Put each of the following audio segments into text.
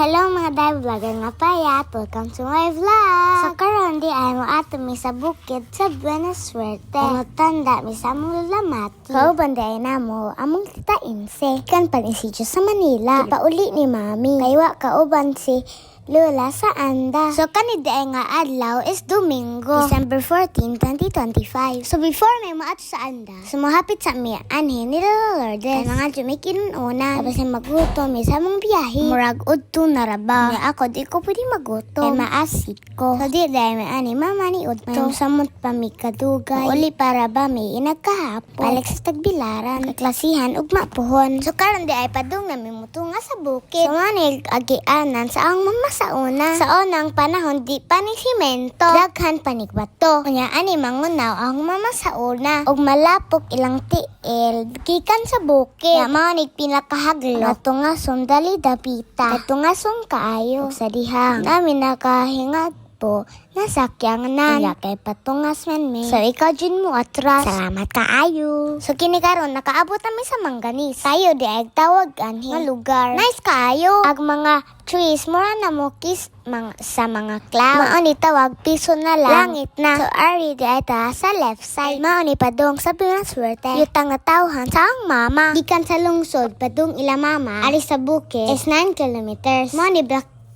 Hello mga dive vlogger nga payat, welcome to my vlog. So karon di ay mo ato mi sa bukid sa Buena Suerte. Tanda mi sa among lulamati. Kauban di ay namo among tita Inse. Kan panisityo sa Manila. Pauli ni mami. Kaywa kauban si Lola sa Anda. So kani di ay nga adlaw is Domingo, December 14, 2025. So before may maato sa Anda, sumahapit sa mi anhin ni Lola Lourdes. Ay mga jumikin una. Tapos ay magutom mi sa mong biyahe. Murag udto na raba. Nga ako di ko pwede magutom. Ay maasit ko. So di ay may ani mama ni udto. May samot pa mi kadugay. Uli para ba may inagkahapon. Balik sa tagbilaran. Kaklasihan ug mapuhon. So karon di ay padung na mi mutunga sa bukid. So manig agianan sa ang mama sa una. Sa unang panahon, di pa ni simento. Daghan panigbato. Kanya ani mangunaw ang mama sa una. Og malapok ilang tiil. Gikan sa bukid. Nga manig pinakahaglo. Katungason dali dapita. Katungason kaayo. Og sa dihang. Namin nakahingat po. Nasakyang nan. Kaya kay patungas man me. So ikaw dyan mo atras. Salamat kaayo. So kini karon nakaabot kami sa Mangganis. Tayo di ay tawag anhi. Nga lugar. Nice kaayo. Ag mga trees. Mura na mo kiss sa mga cloud. Maoni tawag piso na lang. Langit na. So ari di ay ta sa left side. Maoni padung sa Buena Suerte. Yutang natawhan sa ang mama. Gikan sa lungsod padung ila mama. Ari sa bukid is 9 kilometers. Maoni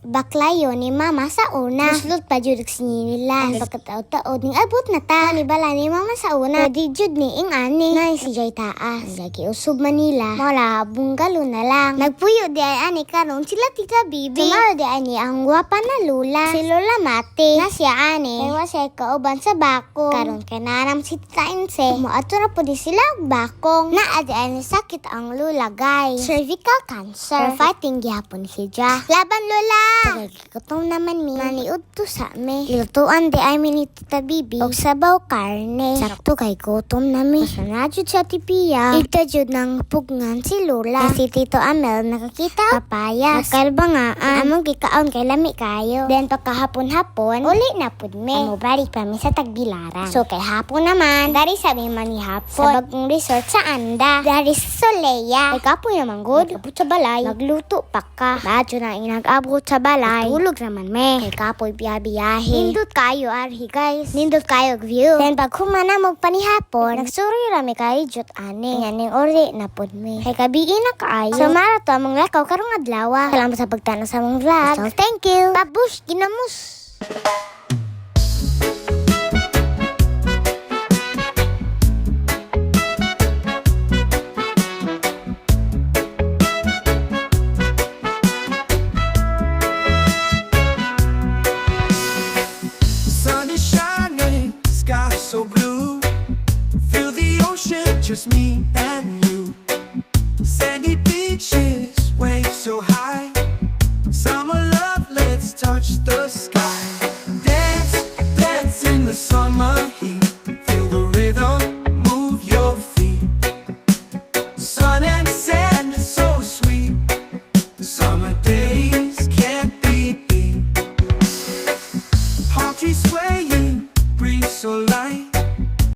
baklayo ni mama sa una. Muslot pa jud nila. Ang pagkataod-taod ning abot na ta. Nibala ni mama sa una. Di jud ni ing ani. Nay si Jay taas. Lagi usub Manila. Mala bunggalo na lang. Nagpuyo di ay ani karon sila tita Bibi. Sumaro di ani ang gwapa na lula. Si Lola Mati. Na siya ani. Kaya siya kauban sa bakong. Karon kay naram si tita Inse. Moato na po di sila og bakong. Na adi ani sakit ang lula guys. Cervical cancer. Fighting gihapon si Ja. Laban Lola! Gutom naman mi. Maniud to sa me. Lutuan di ay mi ni tita Bibi. Og sabaw karne. Sakto kay gutom na mi. Masanadjud sa tipiya. Itajud ng pugngan si Lola. Si Tito Amel nakakita papayas. Nakalbangaan. Among gikaon kay lami kayo. Then pagkahapon-hapon, uli na pud me. Amo balik pa mi sa Tagbilaran. So kay hapon naman, dari sa mi mani hapon. Sa bagong resort sa Anda. Dari sa Soleya. Kay kapoy naman good. Nagabot sa balay. Nagluto pa ka. Badyo na inag-abot sa balay. Tulog naman me. Kay kapoy biyahe. Nindot kayo arhi guys. Nindot kayo view. Then pag humana mo panihapon, nagsuri rami kayo jut ani. Yaning ori na pud me. Kay kabiin na kaayo. So marato among lakaw karong adlaw. Salamat sa pagtanong sa mong vlog. So thank you. Babush ginamus. So blue, feel the ocean, just me and you. Sandy beaches.